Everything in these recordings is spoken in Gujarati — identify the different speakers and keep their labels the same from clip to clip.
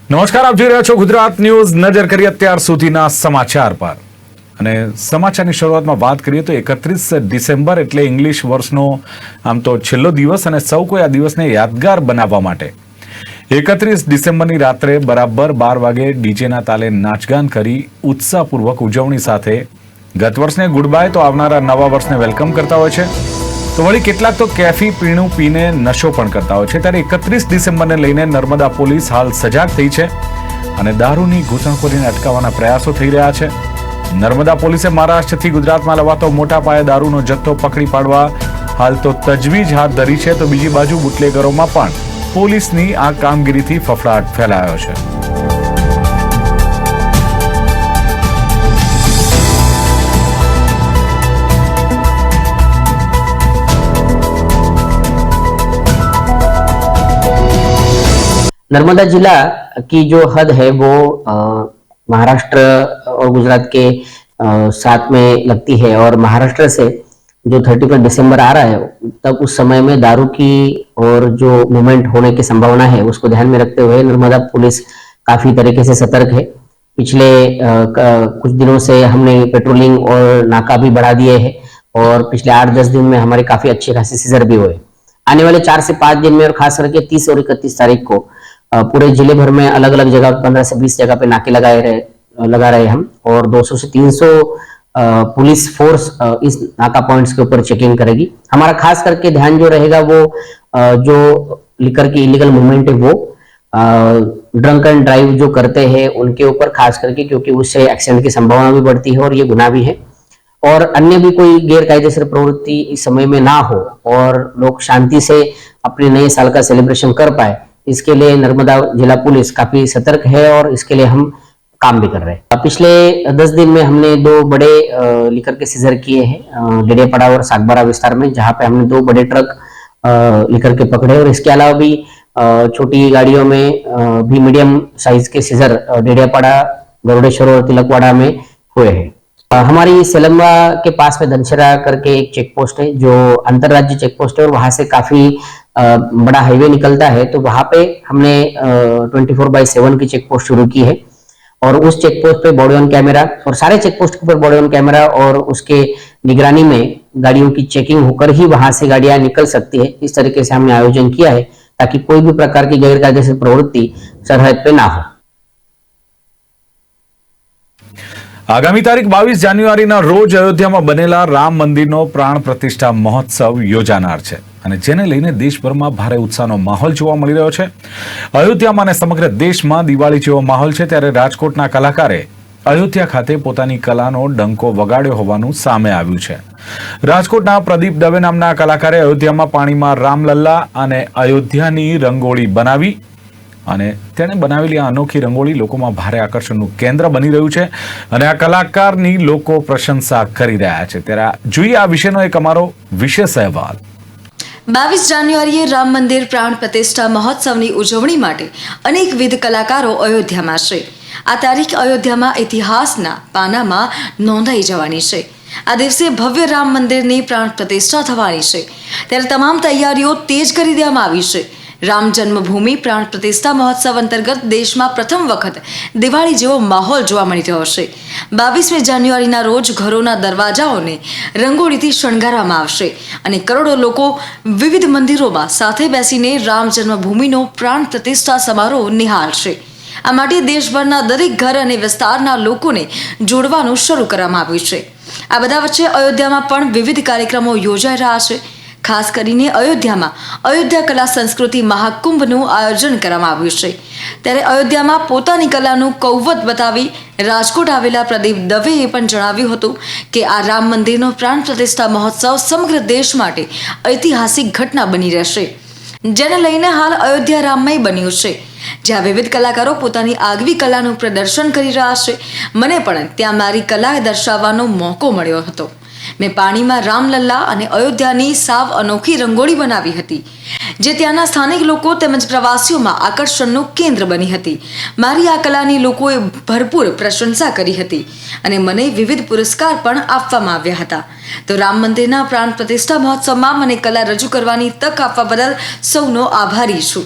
Speaker 1: નમસ્કાર, આપ જોઈ રહ્યા છો ગુજરાત ન્યૂઝ. નજર કરીએ અત્યાર સુધીના સમાચાર પર. અને સમાચારની શરૂઆતમાં વાત કરીએ તો 31 ડિસેમ્બર એટલે ઇંગ્લિશ વર્ષનો આમ તો છેલ્લો દિવસ, અને સૌ કોઈ આ દિવસને યાદગાર બનાવવા માટે 31 ડિસેમ્બરની રાત્રે બરાબર 12 વાગે ડીજેના તાલે નાચગાન કરી ઉત્સાહપૂર્વક ઉજવણી સાથે ગત વર્ષને ગુડ બાય તો આવનારા નવા વર્ષને વેલકમ કરતા હોય છે. તો વળી કેટલાક તો કેફી પીણું પીને નશો પણ કરતા હોય છે. ત્યારે 31 ડિસેમ્બરને લઈને નર્મદા પોલીસ હાલ સજાગ થઈ છે અને દારૂની ઘૂસણખોરીને અટકાવવાના પ્રયાસો થઈ રહ્યા છે. નર્મદા પોલીસે મહારાષ્ટ્રથી ગુજરાતમાં લવાતો મોટા પાયે દારૂનો જથ્થો પકડી પાડવા હાલ તો તજવીજ હાથ ધરી છે. તો બીજી બાજુ બુટલેગરોમાં પણ પોલીસની આ કામગીરીથી ફફડાટ ફેલાયો છે.
Speaker 2: नर्मदा जिला की जो हद है वो महाराष्ट्र और गुजरात के साथ में लगती है, और महाराष्ट्र से जो 31 दिसंबर आ रहा है तब उस समय में दारू की और जो मूवमेंट होने की संभावना है उसको ध्यान में रखते हुए नर्मदा पुलिस काफी तरीके से सतर्क है. पिछले कुछ दिनों से हमने पेट्रोलिंग और नाका भी बढ़ा दिए हैं, और पिछले 8-10 दिन में हमारे काफी अच्छे खासे सीजर भी हुए. आने वाले 4 से 5 दिन में और खास करके 30 और 31 तारीख को पूरे जिले भर में अलग अलग जगह 15 से 20 जगह पे नाके लगा रहे हम, और 200 से 300 पुलिस फोर्स इस नाका पॉइंट्स के ऊपर चेकिंग करेगी. हमारा खास करके ध्यान जो रहेगा वो जो लिकर की इलीगल मूवमेंट है वो ड्रंक एंड ड्राइव जो करते हैं उनके ऊपर खास करके, क्योंकि उससे एक्सीडेंट की संभावना भी बढ़ती है और ये गुनाह भी है. और अन्य भी कोई गैर कायदेसर प्रवृत्ति इस समय में ना हो और लोग शांति से अपने नए साल का सेलिब्रेशन कर पाए, इसके लिए नर्मदा जिला पुलिस काफी सतर्क है और इसके लिए हम काम भी कर रहे हैं. पिछले 10 दिन में हमने 2 बड़े लिकर के सीजर किए हैं डेडियापाड़ा और सागबारा विस्तार में, जहां पे हमने 2 बड़े ट्रक लिकर के पकड़े, और इसके अलावा भी छोटी गाड़ियों में भी मीडियम साइज के सीजर डेडियापाड़ा, गरुड़ेश्वर और तिलकवाड़ा में हुए हैं. हमारी सेलम्बा के पास में धनशरा करके एक चेक पोस्ट है जो अंतरराज्य चेक पोस्ट है, और वहां से काफी बड़ा हाईवे निकलता है. तो वहां पे हमने 24/7 की चेक पोस्ट शुरू की है, और उस चेक पोस्ट पे बॉडी ऑन कैमरा, और सारे चेक पोस्ट के ऊपर बॉडी ऑन कैमरा और उसके निगरानी में गाड़ियों की चेकिंग होकर ही वहां से गाड़ियां निकल सकती है. इस तरीके से हमने आयोजन किया है ताकि कोई भी प्रकार की गैर कायदेसर प्रवृत्ति सरहद पे ना हो.
Speaker 1: આગામી તારીખ 22 જાન્યુઆરીના રોજ અયોધ્યામાં બનેલા રામ મંદિરનો પ્રાણ પ્રતિષ્ઠા મહોત્સવ યોજાનાર છે, અને જેને લઈને દેશભરમાં ભારે ઉત્સાહનો માહોલ જોવા મળી રહ્યો છે. અયોધ્યામાં અને સમગ્ર દેશમાં દિવાળી જેવો માહોલ છે. ત્યારે રાજકોટના કલાકારે અયોધ્યા ખાતે પોતાની કલાનો ડંકો વગાડ્યો હોવાનું સામે આવ્યું છે. રાજકોટના પ્રદીપ દવે નામના કલાકારે અયોધ્યામાં પાણીમાં રામલલ્લા અને અયોધ્યાની રંગોળી બનાવી, અને તેણે બનાવેલી આ અનોખી રંગોળી લોકોમાં ભારે આકર્ષણનું કેન્દ્ર બની રહ્યું છે, અને આ કલાકારની લોકો પ્રશંસા કરી રહ્યા છે. ત્યારે જોઈએ આ વિશેનો એક અમારો વિશેષ અહેવાલ.
Speaker 3: 22 જાન્યુઆરીએ રામ મંદિર પ્રાણ પ્રતિષ્ઠા મહોત્સવની ઉજવણી માટે અનેકવિધ કલાકારો અયોધ્યામાં છે. આ તારીખ અયોધ્યામાં ઇતિહાસના પાનામાં નોંધાઈ જવાની છે. આ દિવસે ભવ્ય રામ મંદિરની પ્રાણ પ્રતિષ્ઠા થવાની છે, ત્યારે તમામ તૈયારીઓ તેજ કરી દેવામાં આવી છે. રામ જન્મભૂમિ પ્રાણ પ્રતિષ્ઠા મહોત્સવ અંતર્ગત દેશમાં પ્રથમ વખત દિવાળી જેવો માહોલ જોવા મળી રહ્યો છે. 22મી જાન્યુઆરીના રોજ ઘરોના દરવાજાઓને રંગોળીથી શણગારવામાં આવશે, અને કરોડો લોકો વિવિધ મંદિરોમાં સાથે બેસીને રામ જન્મભૂમિનો પ્રાણ પ્રતિષ્ઠા સમારોહ નિહાળશે. આ માટે દેશભરના દરેક ઘર અને વિસ્તારના લોકોને જોડવાનું શરૂ કરવામાં આવ્યું છે. આ બધા વચ્ચે અયોધ્યામાં પણ વિવિધ કાર્યક્રમો યોજાઈ રહ્યા છે. ખાસ કરીને અયોધ્યામાં અયોધ્યા કલા સંસ્કૃતિ મહાકુંભનું આયોજન કરવામાં આવ્યું છે. ત્યારે અયોધ્યામાં પોતાની કલાનું કૌવત બતાવી રાજકોટ આવેલા પ્રદીપ દવેએ પણ જણાવ્યું હતું કે આ રામ મંદિરનો પ્રાણ પ્રતિષ્ઠા મહોત્સવ સમગ્ર દેશ માટે ઐતિહાસિક ઘટના બની રહેશે, જેને લઈને હાલ અયોધ્યા રામમય બન્યું છે, જ્યાં વિવિધ કલાકારો પોતાની આગવી કલાનું પ્રદર્શન કરી રહ્યા છે. મને પણ ત્યાં મારી કલા દર્શાવવાનો મોકો મળ્યો હતો. મેં પાણીમાં રામલલ્લા અને અયોધ્યાની સાવ અનોખી રંગોળી બનાવી હતી, જે ત્યાંના સ્થાનિક લોકો તેમજ પ્રવાસીઓમાં આકર્ષણનું કેન્દ્ર બની હતી. મારી આ કલાની લોકોએ ભરપૂર પ્રશંસા કરી હતી, અને મને વિવિધ પુરસ્કાર પણ આપવામાં આવ્યા હતા. તો રામ મંદિરના પ્રાણ પ્રતિષ્ઠા મહોત્સવમાં મને કલા રજૂ કરવાની તક આપવા બદલ સૌનો આભારી છું.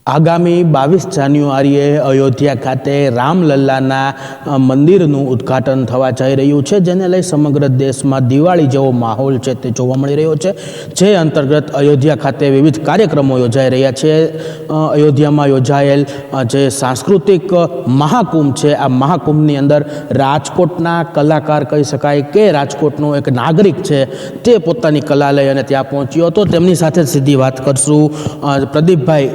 Speaker 4: આગામી 22 જાન્યુઆરીએ અયોધ્યા ખાતે રામલલ્લાના મંદિરનું ઉદ્ઘાટન થવા જઈ રહ્યું છે, જેને લઈ સમગ્ર દેશમાં દિવાળી જેવો માહોલ છે તે જોવા મળી રહ્યો છે. જે અંતર્ગત અયોધ્યા ખાતે વિવિધ કાર્યક્રમો યોજાઈ રહ્યા છે. અયોધ્યામાં યોજાયેલ જે સાંસ્કૃતિક મહાકુંભ છે, આ મહાકુંભની અંદર રાજકોટના કલાકાર કહી શકાય કે રાજકોટનો એક નાગરિક છે તે પોતાની કલા લઈ અને ત્યાં પહોંચ્યો હતો. તેમની સાથે સીધી વાત કરશું. પ્રદીપભાઈ,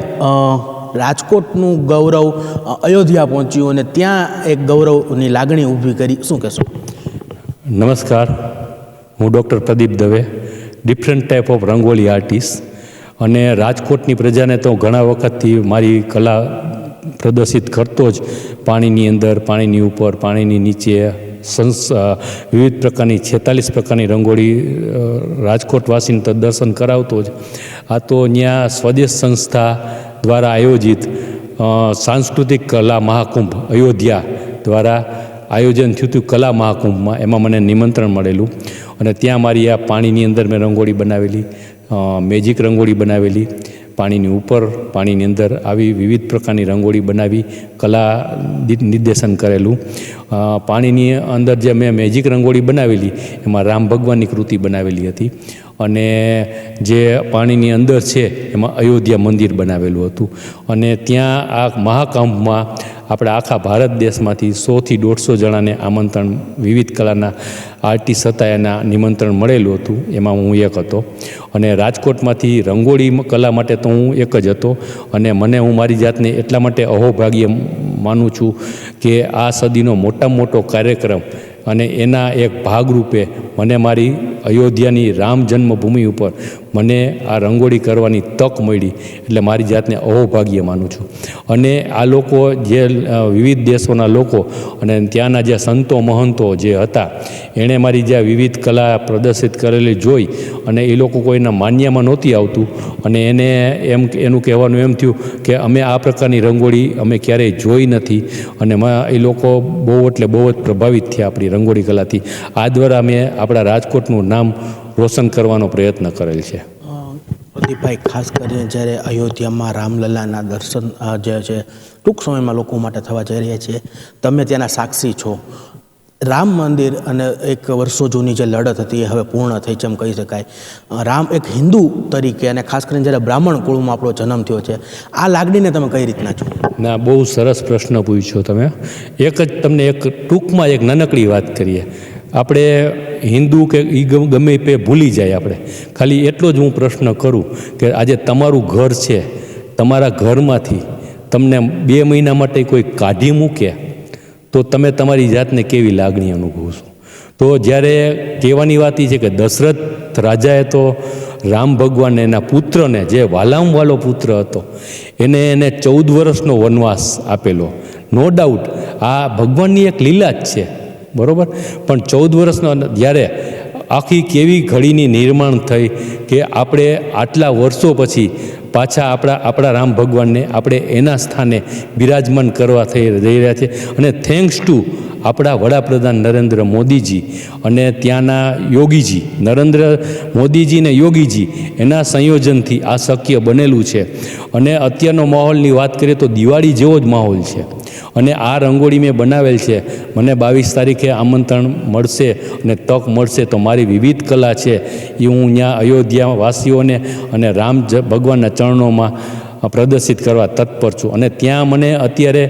Speaker 4: રાજકોટનું ગૌરવ અયોધ્યા પહોંચ્યું અને ત્યાં એક ગૌરવની લાગણી ઊભી કરી, શું કહેશો?
Speaker 5: નમસ્કાર, હું doctor Pradeep Dave, different type of rangoli artist, અને રાજકોટની પ્રજાને તો ઘણા વખતથી મારી કલા પ્રદર્શિત કરતો જ, પાણીની અંદર, પાણીની ઉપર, પાણીની નીચે, વિવિધ પ્રકારની 46 પ્રકારની રંગોળી રાજકોટવાસીને તો દર્શન કરાવતો જ. આ તો ત્યાં સ્વદેશ સંસ્થા દ્વારા આયોજિત સાંસ્કૃતિક કલા મહાકુંભ અયોધ્યા દ્વારા આયોજન થયું હતું. કલા મહાકુંભમાં એમાં મને નિમંત્રણ મળેલું અને ત્યાં મારી આ પાણીની અંદર મેં રંગોળી બનાવેલી, મેજિક રંગોળી બનાવેલી, પાણીની ઉપર, પાણીની અંદર, આવી વિવિધ પ્રકારની રંગોળી બનાવી કલા નિર્દેશન કરેલું. પાણીની અંદર જે મેં મેજિક રંગોળી બનાવેલી એમાં રામ ભગવાનની કૃતિ બનાવેલી હતી, અને જે પાણીની અંદર છે એમાં અયોધ્યા મંદિર બનાવેલું હતું. અને ત્યાં આ મહાકુંભમાં આપણા આખા ભારત દેશમાંથી 100 થી 150 જણાને આમંત્રણ, વિવિધ કલાના આર્ટિસ્ટ હતા એના નિમંત્રણ મળેલું હતું. એમાં હું એક હતો. અને રાજકોટમાંથી રંગોળી કલા માટે તો હું એક જ હતો. અને હું મારી જાતને એટલા માટે અહોભાગ્ય માનું છું કે આ સદીનો મોટામાં મોટો કાર્યક્રમ અને એના એક ભાગરૂપે મને મારી અયોધ્યાની રામ જન્મભૂમિ ઉપર મને આ રંગોળી કરવાની તક મળી, એટલે મારી જાતને અહોભાગ્ય માનું છું. અને આ લોકો જે વિવિધ દેશોના લોકો અને ત્યાંના જે સંતો મહંતો જે હતા, એણે મારી જે વિવિધ કલા પ્રદર્શિત કરેલી જોઈ અને એ લોકો કોઈના માન્યમાં નહોતી આવતું, અને એનું કહેવાનું એમ થયું કે અમે આ પ્રકારની રંગોળી અમે ક્યારેય જોઈ નથી, અને એ લોકો બહુ એટલે બહુ જ પ્રભાવિત થયા આપણી રંગોળી કલાથી. આ દ્વારા અમે આપણા રાજકોટનું નામ રોશન કરવાનો પ્રયત્ન કરેલ છે.
Speaker 4: પ્રદીપભાઈ, ખાસ કરીને જ્યારે અયોધ્યામાં રામલલ્લાના દર્શન જે છે ટૂંક સમયમાં લોકો માટે થવા જઈ રહ્યા છે, તમે ત્યાંના સાક્ષી છો. રામ મંદિર અને એક વર્ષો જૂની જે લડત હતી એ હવે પૂર્ણ થઈ છે એમ કહી શકાય. રામ એક હિન્દુ તરીકે અને ખાસ કરીને જ્યારે બ્રાહ્મણ કુળમાં આપણો જન્મ થયો છે, આ લાગણીને તમે કઈ રીતના છો?
Speaker 5: ના, બહુ સરસ પ્રશ્ન પૂછ્યો તમે. તમને એક ટૂંકમાં એક નાનકડી વાત કરીએ. આપણે હિન્દુ કે એ ગમે તે ભૂલી જાય. આપણે ખાલી એટલો જ હું પ્રશ્ન કરું કે આજે તમારું ઘર છે, તમારા ઘરમાંથી તમને 2 મહિના માટે કોઈ કાઢી મૂકે તો તમે તમારી જાતને કેવી લાગણી અનુભવશો? તો જ્યારે કહેવાની વાત એ છે કે દશરથ રાજાએ તો રામ ભગવાનને, એના પુત્રને, જે વાલામ વાલો પુત્ર હતો, એને 14 વર્ષનો વનવાસ આપેલો. નો ડાઉટ આ ભગવાનની એક લીલા જ છે, બરાબર. પણ 14 વર્ષનો જ્યારે આખી કેવી ઘડીની નિર્માણ થઈ કે આપણે આટલા વર્ષો પછી પાછા આપણા રામ ભગવાનને આપણે એના સ્થાને બિરાજમાન કરવા જઈ રહ્યા છે. અને થેન્ક્સ ટુ આપણા વડાપ્રધાન નરેન્દ્ર મોદીજી અને ત્યાંના યોગીજી, નરેન્દ્ર મોદીજી ને યોગીજી, એના સંયોજનથી આ શક્ય બનેલું છે. અને અત્યારનો માહોલની વાત કરીએ તો દિવાળી જેવો જ માહોલ છે. અને આ રંગોળી મેં બનાવેલ છે. મને 22 તારીખે આમંત્રણ મળશે અને તક મળશે તો મારી વિવિધ કલા છે એ હું ત્યાં અયોધ્યા વાસીઓને અને રામ ભગવાનના ચરણોમાં પ્રદર્શિત કરવા તત્પર છું. અને ત્યાં મને અત્યારે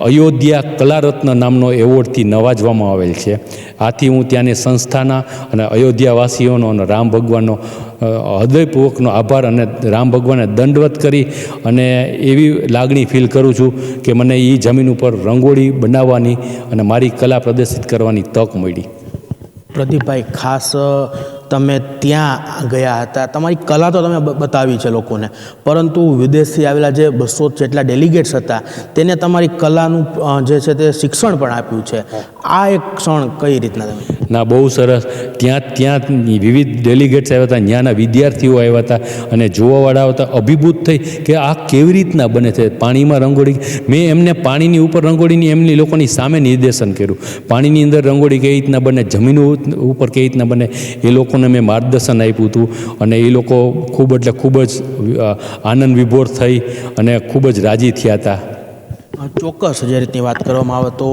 Speaker 5: અયોધ્યા કલારત્ન નામનો એવોર્ડથી નવાજવામાં આવેલ છે. આથી હું ત્યાંની સંસ્થાના અને અયોધ્યાવાસીઓનો અને રામ ભગવાનનો હૃદયપૂર્વકનો આભાર અને રામ ભગવાનને દંડવત કરી અને એવી લાગણી ફીલ કરું છું કે મને એ જમીન ઉપર રંગોળી બનાવવાની અને મારી કલા પ્રદર્શિત કરવાની તક મળી.
Speaker 4: પ્રદીપભાઈ, ખાસ તમે ત્યાં ગયા હતા, તમારી કલા તો તમે બતાવી છે લોકોને, પરંતુ વિદેશથી આવેલા જે 200 જેટલા ડેલિગેટ્સ હતા તેને તમારી કલાનું જે છે તે શિક્ષણ પણ આપ્યું છે. આ એક ક્ષણ કઈ રીતના તમે?
Speaker 5: ના, બહુ સરસ. ત્યાં વિવિધ ડેલિગેટ્સ આવ્યા હતા, ત્યાંના વિદ્યાર્થીઓ આવ્યા હતા અને જોવાવાળા હતા, અભિભૂત થઈ કે આ કેવી રીતના બને છે પાણીમાં રંગોળી. મેં એમને પાણીની ઉપર રંગોળીની એમની લોકોની સામે નિર્દેશન કર્યું. પાણીની અંદર રંગોળી કેવી રીતના બને, જમીન ઉપર કેવી રીતના બને, એ લોકોને લોકોને મેં માર્ગદર્શન આપ્યું હતું અને એ લોકો ખૂબ એટલે ખૂબ જ આનંદ વિભોર થઈ અને ખૂબ જ રાજી થયા હતા.
Speaker 4: ચોક્કસ જે રીતની વાત કરવામાં આવે તો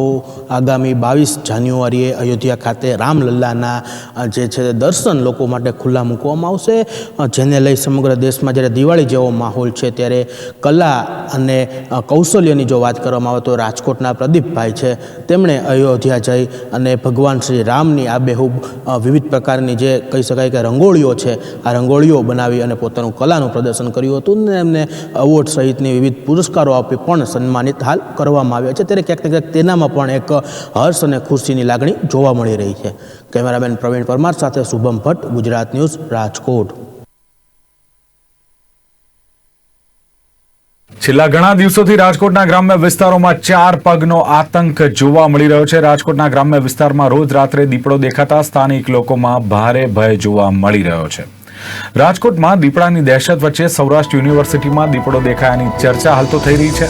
Speaker 4: આગામી 22 જાન્યુઆરીએ અયોધ્યા ખાતે રામલલ્લાના જે છે દર્શન લોકો માટે ખુલ્લા મૂકવામાં આવશે, જેને લઈ સમગ્ર દેશમાં જ્યારે દિવાળી જેવો માહોલ છે ત્યારે કલા અને કૌશલ્યની જો વાત કરવામાં આવે તો રાજકોટના પ્રદીપભાઈ છે, તેમણે અયોધ્યા જઈ અને ભગવાન શ્રી રામની આબેહૂબ વિવિધ પ્રકારની જે કહી શકાય કે રંગોળીઓ છે, આ રંગોળીઓ બનાવી અને પોતાનું કલાનું પ્રદર્શન કર્યું હતું ને એમને એવોર્ડ સહિતની વિવિધ પુરસ્કારો આપી પણ સન્માનિત હાલ કરવામાં આવ્યા છે. ત્યારે ક્યાંક ને ક્યાંક તેનામાં પણ એક હર્ષ અને ખુશીની લાગણી જોવા મળી રહી છે. કેમેરામેન પ્રવીણ પરમાર સાથે શુભમ ભટ્ટ, ગુજરાત ન્યૂઝ, રાજકોટ.
Speaker 1: છેલ્લા ઘણા દિવસોથી રાજકોટના ગ્રામ્ય વિસ્તારોમાં 4 પગનો આતંક જોવા મળી રહ્યો છે. રાજકોટના ગ્રામ્ય વિસ્તારમાં રોજ રાત્રે દીપડો દેખાતા સ્થાનિક લોકોમાં ભારે ભય જોવા મળી રહ્યો છે. રાજકોટમાં દીપડાની દહેશત વચ્ચે સૌરાષ્ટ્ર યુનિવર્સિટીમાં દીપડો દેખાયાની ચર્ચા હાલ તો થઈ રહી છે.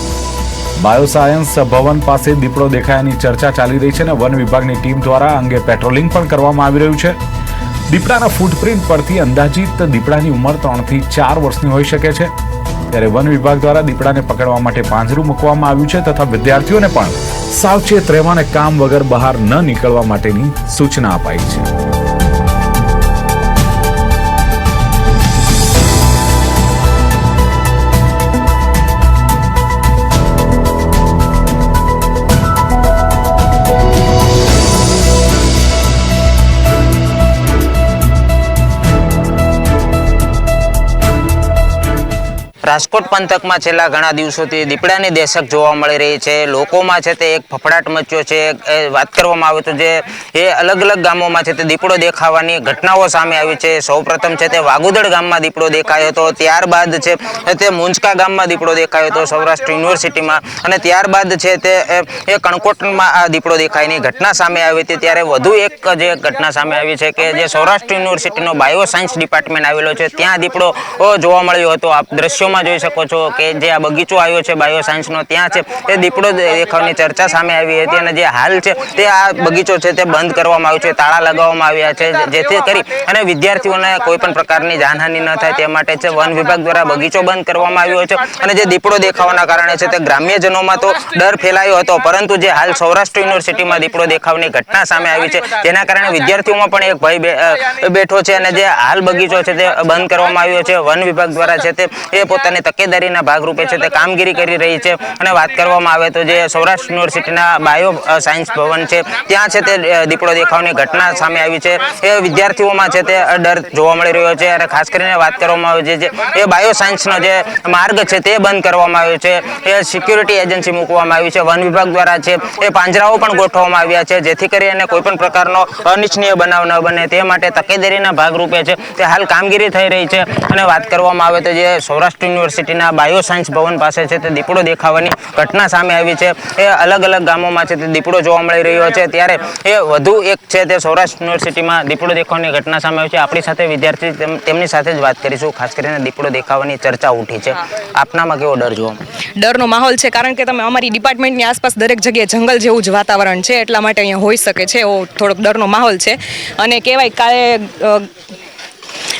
Speaker 1: બાયોસાયન્સ ભવન પાસે દીપડો દેખાયાની ચર્ચા ચાલી રહી છે અને વન વિભાગની ટીમ દ્વારા અંગે પેટ્રોલિંગ પણ કરવામાં આવી રહ્યું છે. દીપડાના ફૂટપ્રિન્ટ પરથી અંદાજિત દીપડાની ઉંમર 3 થી 4 વર્ષની હોઈ શકે છે. ત્યારે વન વિભાગ દ્વારા દીપડાને પકડવા માટે પાંજરું મૂકવામાં આવ્યું છે તથા વિદ્યાર્થીઓને પણ સાવચેત રહેવા અને કામ વગર બહાર ન નીકળવા માટેની સૂચના અપાઈ છે.
Speaker 6: રાજકોટ પંથકમાં છેલ્લા ઘણા દિવસોથી દીપડાની દહેશત જોવા મળી રહી છે. લોકોમાં છે તે એક ફફડાટ મચ્યો છે. વાત કરવામાં આવે તો જે એ અલગ અલગ ગામોમાં છે તે દીપડો દેખાવાની ઘટનાઓ સામે આવી છે. સૌપ્રથમ છે તે વાગુદડ ગામમાં દીપડો દેખાયો હતો, ત્યારબાદ છે તે મુંજકા ગામમાં દીપડો દેખાયો હતો સૌરાષ્ટ્ર યુનિવર્સિટીમાં, અને ત્યારબાદ છે તે એ કણકોટમાં આ દીપડો દેખાયની ઘટના સામે આવી હતી. ત્યારે વધુ એક જે ઘટના સામે આવી છે કે જે સૌરાષ્ટ્ર યુનિવર્સિટીનો બાયો સાયન્સ ડિપાર્ટમેન્ટ આવેલો છે ત્યાં દીપડો જોવા મળ્યો હતો. આપ દ્રશ્યોમાં જોઈ શકો છો કે જે આ બગીચો આવ્યો છે બાયો સાયન્સનો, ત્યાં છે તે દીપડો દેખાવાની ચર્ચા સામે આવી હતી અને જે હાલ છે તે આ બગીચો છે તે બંધ કરવામાં આવ્યો છે, તાળા લગાવવામાં આવ્યા છે જેથી કરી અને વિદ્યાર્થીઓને કોઈ પણ પ્રકારની જાનહાનિ ન થાય તે માટે છે વન વિભાગ દ્વારા બગીચો બંધ કરવામાં આવ્યો છે. અને જે દીપડો દેખાવાના કારણે છે તે ગ્રામ્યજનોમાં તો ડર ફેલાયો હતો, પરંતુ જે હાલ સૌરાષ્ટ્ર યુનિવર્સિટીમાં દીપડો દેખાવાની ઘટના સામે આવી છે જેના કારણે વિદ્યાર્થીઓમાં પણ એક ભય બેઠો છે અને જે હાલ બગીચો છે તે બંધ કરવામાં આવ્યો છે. વન વિભાગ દ્વારા છે તે પોતાની તકેદારીના ભાગરૂપે છે તે કામગીરી કરી રહી છે. અને વાત કરવામાં આવે તો જે સૌરાષ્ટ્ર યુનિવર્સિટીના બાયો સાયન્સ ભવન છે ત્યાં છે તે દીપડો દેખાવાની ઘટના સામે આવી છે. એ વિદ્યાર્થીઓમાં છે તે ડર જોવા મળી રહ્યો છે. અને ખાસ કરીને વાત કરવામાં આવે છે એ બાયો સાયન્સનો જે માર્ગ છે તે બંધ કરવામાં આવ્યો છે. એ સિક્યુરિટી એજન્સી મૂકવામાં આવી છે. વન વિભાગ દ્વારા છે એ પાંજરાઓ પણ ગોઠવવામાં આવ્યા છે જેથી કરીને કોઈ પણ પ્રકારનો અનિચ્છનીય બનાવ ન બને તે માટે તકેદારીના ભાગરૂપે છે તે હાલ કામગીરી થઈ રહી છે. અને વાત કરવામાં આવે તો જે સૌરાષ્ટ્ર યુનિવર્સિટીના બાયો સાયન્સ ભવન પાસે છે તે દીપડો દેખાવાની ઘટના સામે આવી છે. એ અલગ અલગ ગામોમાં છે તે દીપડો જોવા મળી રહ્યો છે. ત્યારે એ વધુ એક છે તે સૌરાષ્ટ્ર યુનિવર્સિટીમાં દીપડો દેખાવાની ઘટના સામે આવી છે. આપણી સાથે વિદ્યાર્થી તેમની સાથે જ વાત કરીશું. ખાસ કરીને દીપડો દેખાવાની ચર્ચા ઉઠી છે, આપનામાં કેવો ડર જોવા મળે?
Speaker 7: ડરનો માહોલ છે, કારણ કે તમે અમારી ડિપાર્ટમેન્ટની આસપાસ દરેક જગ્યાએ જંગલ જેવું જ વાતાવરણ છે, એટલા માટે અહીંયા હોઈ શકે છે એવો થોડોક ડરનો માહોલ છે. અને કહેવાય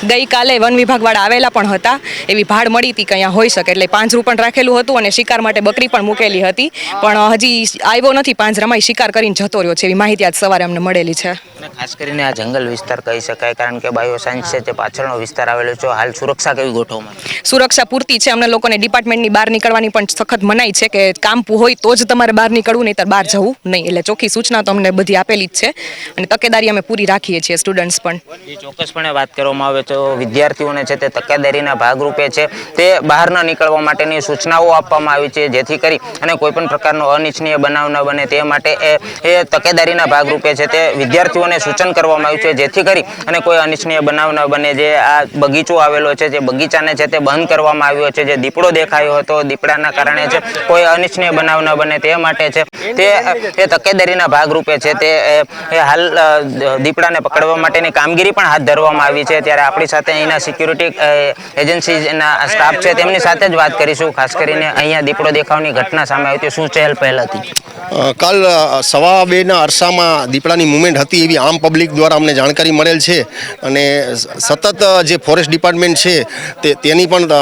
Speaker 7: ગઈકાલે વન વિભાગવાળા આવેલા પણ હતા, એવી ભાડ મળી હતી કે અહીંયા હોઈ શકે, એટલે પાંજરું પણ રાખેલું હતું અને શિકાર માટે બકરી પણ મૂકેલી હતી, પણ હજી આવ્યો નથી પાંજરામાં, શિકાર કરીને જતો રહ્યો છે એવી માહિતી આજ સવારે અમને મળેલી છે.
Speaker 6: અને ખાસ કરીને આ જંગલ વિસ્તાર કહી શકાય, કારણ કે બાયો સાયન્સ છે તે પાછળનો વિસ્તાર આવેલો છે. હાલ સુરક્ષા કેવી ગોઠવવામાં?
Speaker 7: સુરક્ષા પૂરતી છે. અમને લોકોને ડિપાર્ટમેન્ટની બહાર નીકળવાની પણ સખત મનાઈ છે કે કામ હોય તો જ તમારે બહાર નીકળવું, નહીં તો બહાર જવું નહીં. એટલે ચોખ્ખી સૂચના તો અમને બધી આપેલી જ છે અને તકેદારી અમે પૂરી રાખીએ છીએ સ્ટુડન્ટ્સ પણ.
Speaker 6: ચોક્કસપણે વાત કરવામાં આવે તો વિદ્યાર્થીઓને છે તે તકેદારીના ભાગરૂપે છે તે બહાર ન નીકળવા માટેની સૂચનાઓ આપવામાં આવી છે જેથી કરી અને કોઈ પણ પ્રકારનો અનિચ્છનીય બનાવ ન બને તે માટે એ તકેદારીના ભાગરૂપે છે તે વિદ્યાર્થીઓને સૂચન કરવામાં આવ્યું છે જેથી કરી અને કોઈ અનિચ્છનીય બનાવ ન બને. જે આ બગીચો આવેલો છે જે બગીચાને છે તે બંધ કરવામાં આવ્યો છે. જે દીપડો દેખાયો હતો, દીપડાના કારણે છે કોઈ અનિચ્છનીય બનાવ ન બને તે માટે છે તે તકેદારીના ભાગરૂપે છે તે હાલ દીપડાને પકડવા માટેની કામગીરી પણ હાથ ધરવામાં આવી છે. ત્યારે ત્યારે આપણી સાથે અહીંના સિક્યુરિટી એજન્સીના સ્ટાફ છે તેમની સાથે જ વાત કરીશું. ખાસ કરીને અહીંયા દીપડો દેખાવની ઘટના સામે આવી હતી, શું ચહેલ પહેલ હતી?
Speaker 8: કાલ 1:15ના અરસામાં દીપડાની મુવમેન્ટ હતી એવી આમ પબ્લિક દ્વારા અમને જાણકારી મળેલ છે અને સતત જે ફોરેસ્ટ ડિપાર્ટમેન્ટ છે તેની પણ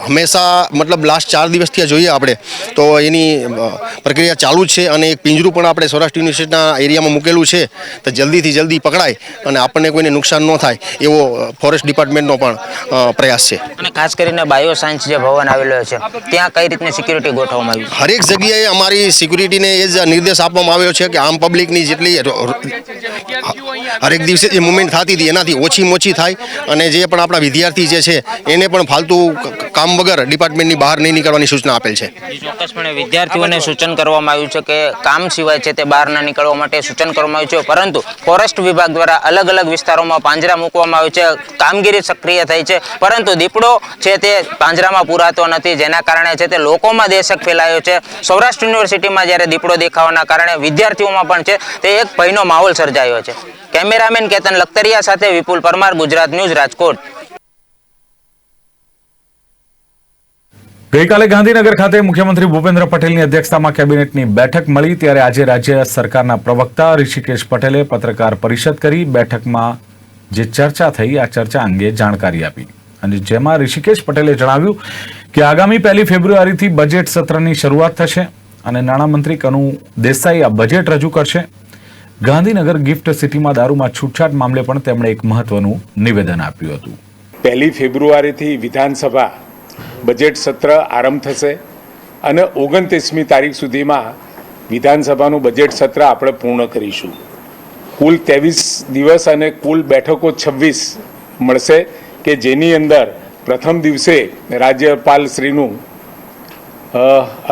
Speaker 8: હંમેશા મતલબ લાસ્ટ 4 દિવસથી જોઈએ આપણે તો એની પ્રક્રિયા ચાલુ જ છે અને એક પિંજરું પણ આપણે સૌરાષ્ટ્ર યુનિવર્સિટીના એરિયામાં મૂકેલું છે તો જલ્દીથી જલ્દી પકડાય અને આપણને કોઈને નુકસાન ન થાય એવો ફોરેસ્ટ ડિપાર્ટમેન્ટનો પણ પ્રયાસ છે.
Speaker 6: અને ખાસ કરીને બાયો સાયન્સ જે ભવન આવેલો છે ત્યાં કઈ રીતની સિક્યુરિટી ગોઠવવામાં આવી?
Speaker 8: હરેક જગ્યાએ અમારી સિક્યુરિટીને એ જ નિર્દેશ આપવામાં આવ્યો છે કે આમ પબ્લિકની જેટલી હરેક દિવસે જે મુવમેન્ટ થતી હતી એનાથી ઓછીમાં ઓછી થાય અને જે પણ આપણા વિદ્યાર્થી જે છે એને પણ ફાલતુ કામ વગર ડિપાર્ટમેન્ટની બહાર નહીં નીકળવાની સૂચના આપેલ છે.
Speaker 6: ચોક્કસપણે વિદ્યાર્થીઓને સૂચન કરવામાં આવ્યું છે કે કામ સિવાય છે તે બહાર ન નીકળવા માટે સૂચન કરવામાં આવ્યું છે, પરંતુ ફોરેસ્ટ વિભાગ દ્વારા અલગ અલગ વિસ્તારોમાં પાંજરા મૂકવામાં આવ્યું છે, કામગીરી સક્રિય થઈ છે, પરંતુ દીપડો છે તે પાંજરામાં પૂરાતો નથી, જેના કારણે છે તે લોકોમાં દહેશત ફેલાયો છે. સૌરાષ્ટ્ર યુનિવર્સિટીમાં જ્યારે દીપડો દેખાવાના કારણે વિદ્યાર્થીઓમાં પણ છે તે એક ભયનો માહોલ સર્જાયો છે. કેમેરામેન કેતન લખતરિયા સાથે વિપુલ પરમાર, ગુજરાત ન્યૂઝ, રાજકોટ.
Speaker 1: ગઈકાલે ગાંધીનગર ખાતે મુખ્યમંત્રી ભૂપેન્દ્ર પટેલની અધ્યક્ષતામાં કેબિનેટની બેઠક મળી ત્યારે આજે રાજ્ય સરકારના પ્રવક્તા ઋષિકેશ પટેલે પત્રકાર પરિષદ કરી. બેઠકમાં જે ચર્ચા થઈ આ ચર્ચા અંગે જાણકારી આપી અને જેમાં ઋષિકેશ પટેલે જણાવ્યું કે આગામી 1 ફેબ્રુઆરીથી બજેટ સત્રની શરૂઆત થશે અને નાણામંત્રી કનુ દેસાઈ આ બજેટ રજૂ કરશે. ગાંધીનગર ગિફ્ટ સિટીમાં દારૂમાં છૂટછાટ મામલે પણ તેમણે એક મહત્વનું નિવેદન આપ્યું હતું.
Speaker 9: 1 ફેબ્રુઆરીથી વિધાનસભા બજેટ સત્ર આરંભ થશે અને 29મી તારીખ સુધીમાં વિધાનસભાનું બજેટ સત્ર આપણે પૂર્ણ કરીશું. કુલ 23 દિવસ અને કુલ બેઠકો 26 મળશે કે જેની અંદર પ્રથમ દિવસે રાજ્યપાલશ્રીનું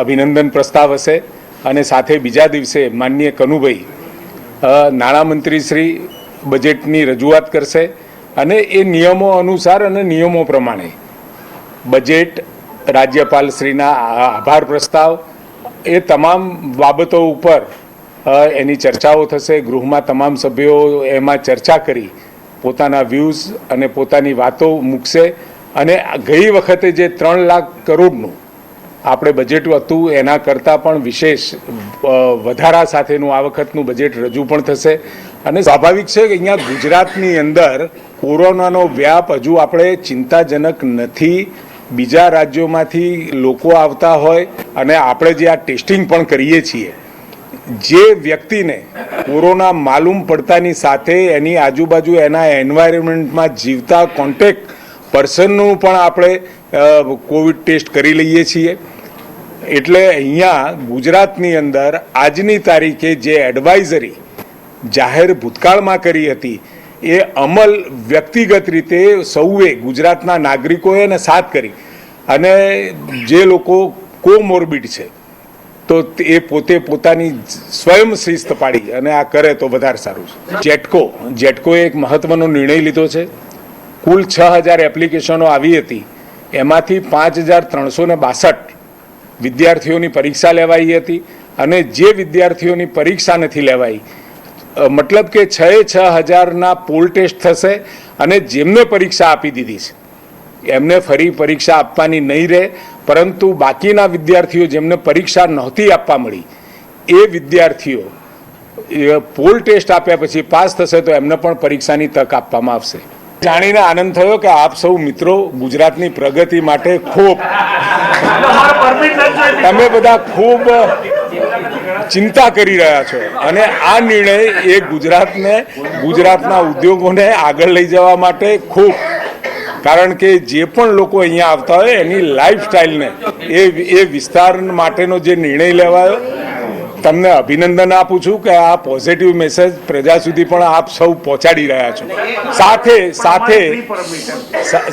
Speaker 9: અભિનંદન પ્રસ્તાવ હશે અને સાથે બીજા દિવસે માનનીય કનુભાઈ નાણામંત્રી શ્રી બજેટની રજૂઆત કરશે અને એ નિયમો અનુસાર અને નિયમો પ્રમાણે બજેટ, રાજ્યપાલશ્રીના આભાર પ્રસ્તાવ એ તમામ બાબતો ઉપર એની ચર્ચાઓ થશે. ગૃહમાં તમામ સભ્યો એમાં ચર્ચા કરી પોતાના વ્યૂઝ અને પોતાની વાતો મૂકશે અને ગઈ વખતે જે 3 લાખ કરોડનું આપણે બજેટ હતું એના કરતાં પણ વિશેષ વધારા સાથેનું આ વખતનું બજેટ રજૂ પણ થશે. અને સ્વાભાવિક છે કે અહીંયા ગુજરાતની અંદર કોરોનાનો વ્યાપ હજુ આપણે ચિંતાજનક નથી. બીજા રાજ્યોમાંથી લોકો આવતા હોય અને આપણે જે આ ટેસ્ટિંગ પણ કરીએ છીએ, જે વ્યક્તિને કોરોના માલુમ પડતાની સાથે એની આજુબાજુ એના એન્વાયરમેન્ટમાં જીવતા કોન્ટેક્ટ પર્સનનું પણ આપણે કોવિડ ટેસ્ટ કરી લઈએ છીએ. એટલે અહીંયા ગુજરાતની અંદર આજની તારીખે જે એડવાઇઝરી જાહેર ભૂતકાળમાં કરી હતી એ અમલ વ્યક્તિગત રીતે સૌએ ગુજરાતના નાગરિકોએ અને સાથ કરી અને જે લોકો કોમોર્બિડ છે તો એ પોતે પોતાની સ્વયં શિસ્ત પાડી અને આ કરે તો વધારે સારું છે. જેટકોએ એક મહત્વનો નિર્ણય લીધો છે. કુલ 6000 એપ્લિકેશનો આવી હતી, એમાંથી 5362 વિદ્યાર્થીઓની પરીક્ષા લેવાઈ હતી અને જે વિદ્યાર્થીઓની પરીક્ષા નથી લેવાઈ મતલબ કે 6000ના પોલ ટેસ્ટ થશે અને જેમને પરીક્ષા આપી દીધી છે એમને ફરી પરીક્ષા આપવાની નહીં રહે, પરંતુ બાકીના વિદ્યાર્થીઓ જેમને પરીક્ષા નહોતી આપવા મળી એ વિદ્યાર્થીઓ પોલ ટેસ્ટ આપ્યા પછી પાસ થશે તો એમને પણ પરીક્ષાની તક આપવામાં આવશે. જાણીને આનંદ થયો કે આપ સૌ મિત્રો ગુજરાતની પ્રગતિ માટે તમે બધા ખૂબ ચિંતા કરી રહ્યા છો અને આ નિર્ણય એ ગુજરાતના ઉદ્યોગોને આગળ લઈ જવા માટે ખૂબ, કારણ કે જે પણ લોકો અહીંયા આવતા હોય એની લાઈફસ્ટાઈલને એ વિસ્તાર માટેનો જે નિર્ણય લેવાયો, તમને અભિનંદન આપું છું કે આ પોઝિટિવ મેસેજ પ્રજા સુધી પણ આપ સૌ પહોંચાડી રહ્યા છો.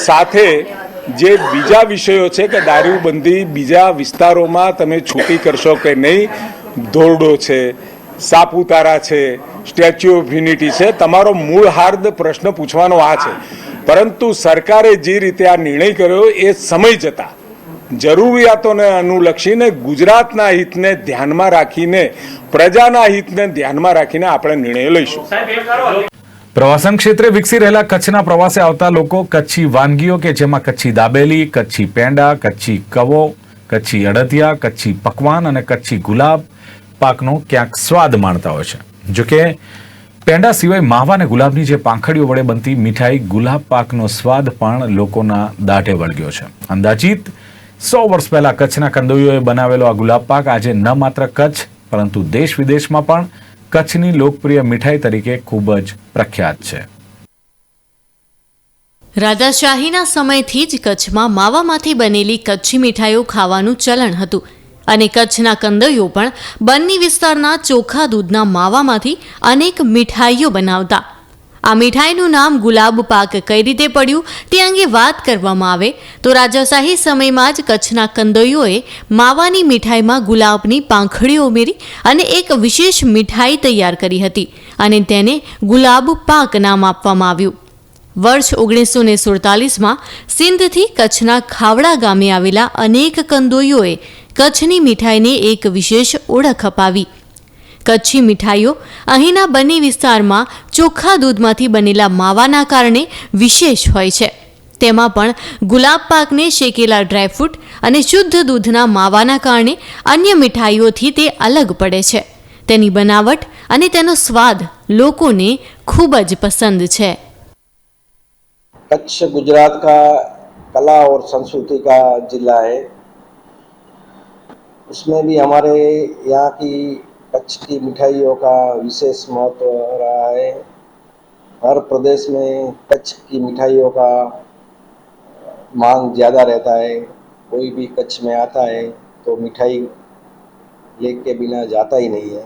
Speaker 9: સાથે જે બીજા વિષયો છે કે દારૂબંધી બીજા વિસ્તારોમાં તમે છૂટી કરશો કે નહીં, ધોરડો છે, સાપુતારા છે, સ્ટેચ્યુ ઓફ યુનિટી છે, તમારો મૂળ હાર્દ પ્રશ્ન પૂછવાનો આ છે. પરંતુ સરકારે જે રીતે આ નિર્ણય કર્યો એ સમય જતા જરૂરિયાતોને અનુલક્ષીને ગુજરાતના હિતને ધ્યાનમાં રાખીને, પ્રજાના હિતને ધ્યાનમાં રાખીને આપણે નિર્ણય લઈશું.
Speaker 1: પ્રવાસન ક્ષેત્રે વિકસી રહેલા કચ્છના પ્રવાસે આવતા લોકો કચ્છી વાનગીઓ કે જેમાં કચ્છી દાબેલી, કચ્છી પેંડા, કચ્છી કવો, કચ્છી અડદિયા, કચ્છી પકવાન અને કચ્છી ગુલાબ પાકનો ક્યાંક સ્વાદ માણતા હોય છે. જોકે પેંડા સિવાય માવા અને ગુલાબની જે પાંખડીઓ વડે બનતી મીઠાઈ ગુલાબ પાકનો સ્વાદ પણ લોકોના દાઢે વળગ્યો છે. અંદાજિત 100 વર્ષ પહેલા કચ્છના કંદોઈઓએ બનાવેલો આ ગુલાબ પાક આજે ન માત્ર કચ્છ પરંતુ દેશ વિદેશમાં પણ કચ્છની લોકપ્રિય મીઠાઈ તરીકે ખૂબ જ પ્રખ્યાત છે.
Speaker 10: રાજાશાહીના સમયથી જ કચ્છમાં માવામાંથી બનેલી કચ્છી મીઠાઈઓ ખાવાનું ચલણ હતું અને કચ્છના કંદોઈઓ પણ બન્ની વિસ્તારના ચોખ્ખા દૂધના માવામાંથી અનેક મીઠાઈઓ બનાવતા. આ મીઠાઈનું નામ ગુલાબ પાક કઈ રીતે પડ્યું તે અંગે વાત કરવામાં આવે તો રાજાશાહી સમયમાં જ કચ્છના કંદોઈઓએ માવાની મીઠાઈમાં ગુલાબની પાંખડીઓ ઉમેરી અને એક વિશેષ મીઠાઈ તૈયાર કરી હતી અને તેને ગુલાબ પાક નામ આપવામાં આવ્યું. વર્ષ 1947માં સિંધથી કચ્છના ખાવડા ગામે આવેલા અનેક કંદોઈઓએ કચ્છની મીઠાઈને એક વિશેષ ઓળખ અપાવી. કચ્છી મીઠાઈઓ અહીંના બન્ની વિસ્તારમાં ચોખ્ખા દૂધમાંથી બનેલા માવાના કારણે વિશેષ હોય છે. તેમાં પણ ગુલાબ પાકને શેકેલા ડ્રાયફ્રૂટ અને શુદ્ધ દૂધના માવાના કારણે અન્ય મીઠાઈઓથી તે અલગ પડે છે. તેની બનાવટ અને તેનો સ્વાદ લોકોને ખૂબ જ પસંદ છે.
Speaker 11: कच्छ गुजरात का कला और संस्कृति का जिला है. उसमें भी हमारे यहाँ की कच्छ की मिठाइयों का विशेष महत्व रहा है. हर प्रदेश में कच्छ की मिठाइयों का मांग ज़्यादा रहता है. कोई भी कच्छ में आता है तो मिठाई लेके बिना जाता ही नहीं है.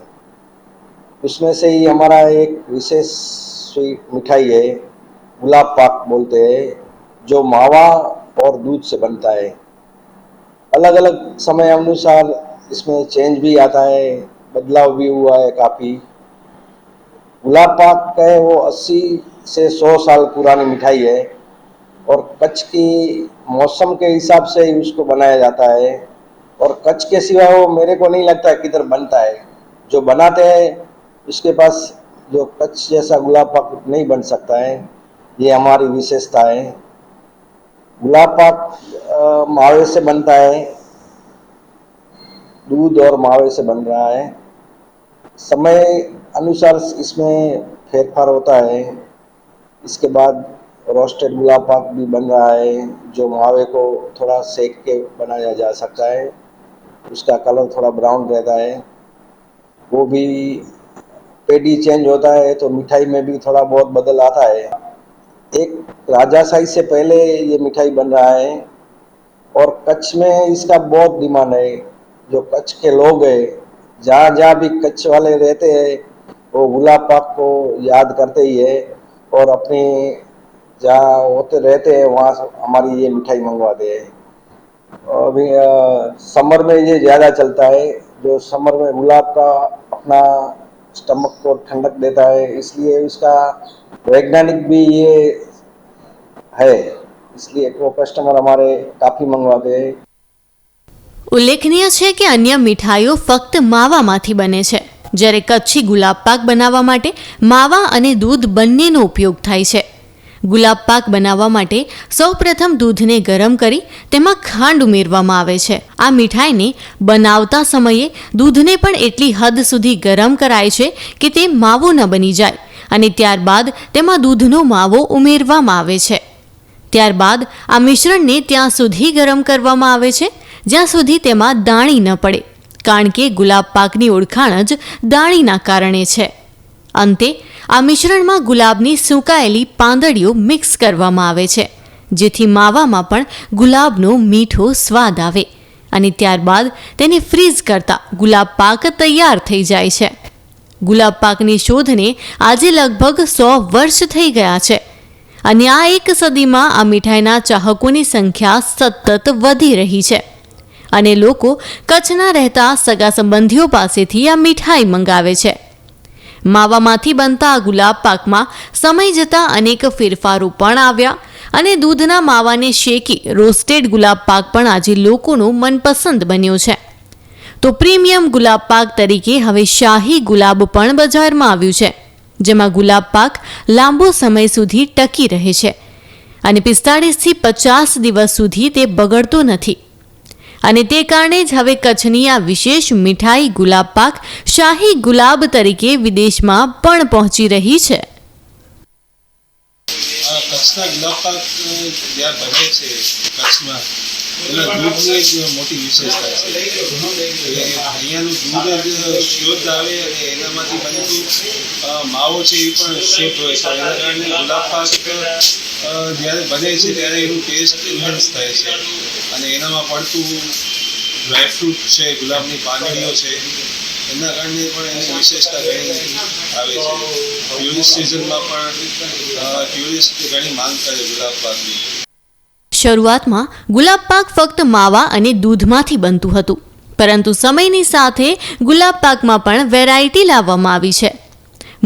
Speaker 11: उसमें से ही हमारा एक विशेष स्वीट मिठाई है, गुलाब पाक बोलते हैं, जो मावा और दूध से बनता है. अलग अलग समय अनुसार इसमें चेंज भी आता है, बदलाव भी हुआ है काफ़ी. गुलाब पाक है वो 80 से 100 साल पुरानी मिठाई है और कच्छ की मौसम के हिसाब से ही उसको बनाया जाता है. और कच्छ के सिवा वो मेरे को नहीं लगता किधर बनता है. जो बनाते हैं उसके पास जो कच्छ जैसा गुलाब पाक नहीं बन सकता है. ये हमारी विशेषता है. गुलाब पाक मावे से बनता है, दूध और मावे से बन रहा है. समय अनुसार इसमें फेरफार होता है. इसके बाद रोस्टेड गुलाब पाक भी बन रहा है, जो मावे को थोड़ा सेक के बनाया जा सकता है. उसका कलर थोड़ा ब्राउन रहता है. वो भी पेडी चेंज होता है तो मिठाई में भी थोड़ा बहुत बदल आता है. एक राजाशाही से पहले ये मिठाई बन रहा है और कच्छ में इसका बहुत डिमांड है. जो कच्छ के लोग हैं, जहाँ जहाँ भी कच्छ वाले रहते हैं वो गुलाब पाक को याद करते ही है और अपने जहाँ होते रहते हैं वहाँ हमारी ये मिठाई मंगवाते हैं. अभी समर में ये ज़्यादा चलता है. जो समर में गुलाब का अपना स्टमक को ठंडक देता है, इसलिए उसका वैज्ञानिक भी ये है, इसलिए वो कस्टमर हमारे काफ़ी मंगवाते हैं.
Speaker 10: ઉલ્લેખનીય છે કે અન્ય મીઠાઈઓ ફક્ત માવામાંથી બને છે, જ્યારે કચ્છી ગુલાબ પાક બનાવવા માટે માવા અને દૂધ બંનેનો ઉપયોગ થાય છે. ગુલાબ પાક બનાવવા માટે સૌપ્રથમ દૂધને ગરમ કરી તેમાં ખાંડ ઉમેરવામાં આવે છે. આ મીઠાઈને બનાવતા સમયે દૂધને પણ એટલી હદ સુધી ગરમ કરાય છે કે તે માવો ન બની જાય અને ત્યારબાદ તેમાં દૂધનો માવો ઉમેરવામાં આવે છે. ત્યારબાદ આ મિશ્રણને ત્યાં સુધી ગરમ કરવામાં આવે છે જ્યાં સુધી તેમાં દાણી ન પડે, કારણ કે ગુલાબ પાકની ઓળખાણ જ દાણીના કારણે છે. અંતે આ મિશ્રણમાં ગુલાબની સૂકાયેલી પાંદડીઓ મિક્સ કરવામાં આવે છે, જેથી માવામાં પણ ગુલાબનો મીઠો સ્વાદ આવે અને ત્યારબાદ તેને ફ્રીઝ કરતા ગુલાબ પાક તૈયાર થઈ જાય છે. ગુલાબ પાકની શોધને આજે લગભગ 100 વર્ષ થઈ ગયા છે અને આ એક સદીમાં આ મીઠાઈના ચાહકોની સંખ્યા સતત વધી રહી છે અને લોકો કચ્છના રહેતા સગા સંબંધીઓ પાસેથી આ મીઠાઈ મંગાવે છે. માવામાંથી બનતા આ ગુલાબ પાકમાં સમય જતાં અનેક ફેરફારો પણ આવ્યા અને દૂધના માવાને શેકી રોસ્ટેડ ગુલાબ પાક પણ આજે લોકોનો મનપસંદ બન્યો છે. તો પ્રીમિયમ ગુલાબ પાક તરીકે હવે શાહી ગુલાબ પણ બજારમાં આવ્યું છે, જેમાં ગુલાબ પાક લાંબો સમય સુધી ટકી રહે છે અને 45થી 50 દિવસ સુધી તે બગડતો નથી. અને તે કારણે જ હવે કચ્છની આ વિશેષ મીઠાઈ ગુલાબ પાક શાહી ગુલાબ તરીકે વિદેશમાં પણ પહોંચી રહી છે.
Speaker 12: કચ્છના ગુલાબ પાક જ્યાં બને છે કચ્છમાં એના દૂધની એક મોટી વિશેષતા છે. અહીંયાનું દૂધ જ શુદ્ધ આવે અને એનામાંથી બનતું માવો છે એ પણ શુદ્ધ હોય છે. એના કારણે ગુલાબ પાક જ્યારે બને છે ત્યારે એનું ટેસ્ટ ઇન્હેન્સ થાય છે અને એનામાં પડતું ડ્રાયફ્રૂટ છે, ગુલાબની પાંદડીઓ છે, એના કારણે પણ એની વિશેષતા ઘણી આવે છે. ટુરિસ્ટ સિઝનમાં પણ ટુરિસ્ટ ઘણી માંગ કરે ગુલાબ પાકની.
Speaker 10: શરૂઆતમાં ગુલાબ પાક ફક્ત માવા અને દૂધમાંથી બનતું હતું, પરંતુ સમયની સાથે ગુલાબ પાકમાં પણ વેરાયટી લાવવામાં આવી છે.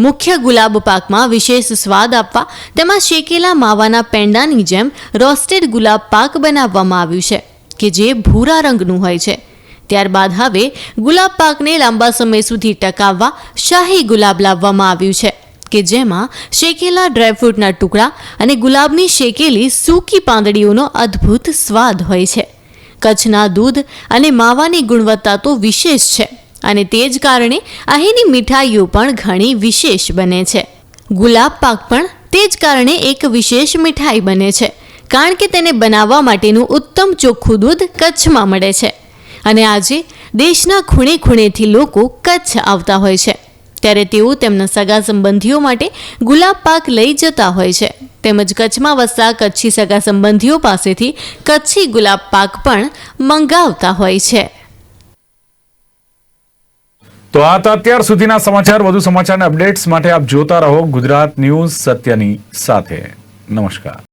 Speaker 10: મુખ્ય ગુલાબ પાકમાં વિશેષ સ્વાદ આપવા તેમાં શેકેલા માવાના પેંડાની જેમ રોસ્ટેડ ગુલાબ પાક બનાવવામાં આવ્યું છે કે જે ભૂરા રંગનું હોય છે. ત્યારબાદ હવે ગુલાબ પાકને લાંબા સમય સુધી ટકાવવા શાહી ગુલાબ લાવવામાં આવ્યું છે કે જેમાં શેકેલા ડ્રાયફ્રૂટના ટુકડા અને ગુલાબની શેકેલી સૂકી પાંદડીઓનો અદ્ભુત સ્વાદ હોય છે. કચ્છના દૂધ અને માવાની ગુણવત્તા તો વિશેષ છે અને તે જ કારણે અહીંની મીઠાઈઓ પણ ઘણી વિશેષ બને છે. ગુલાબ પાક પણ તે જ કારણે એક વિશેષ મીઠાઈ બને છે, કારણ કે તેને બનાવવા માટેનું ઉત્તમ ચોખ્ખું દૂધ કચ્છમાં મળે છે અને આજે દેશના ખૂણે ખૂણેથી લોકો કચ્છ આવતા હોય છે ત્યારે તેઓ તેમના સગા સંબંધીઓ માટે ગુલાબ પાક લઈ જતા હોય છે. તેમજ કચ્છમાં વસતા કચ્છી સગા સંબંધીઓ પાસેથી કચ્છી ગુલાબ પાક પણ મંગાવતા હોય છે.
Speaker 1: તો આ હતા અત્યાર સુધીના સમાચાર. વધુ સમાચારના અપડેટ્સ માટે આપ જોતા રહો ગુજરાત ન્યૂઝ સત્યની સાથે. નમસ્કાર.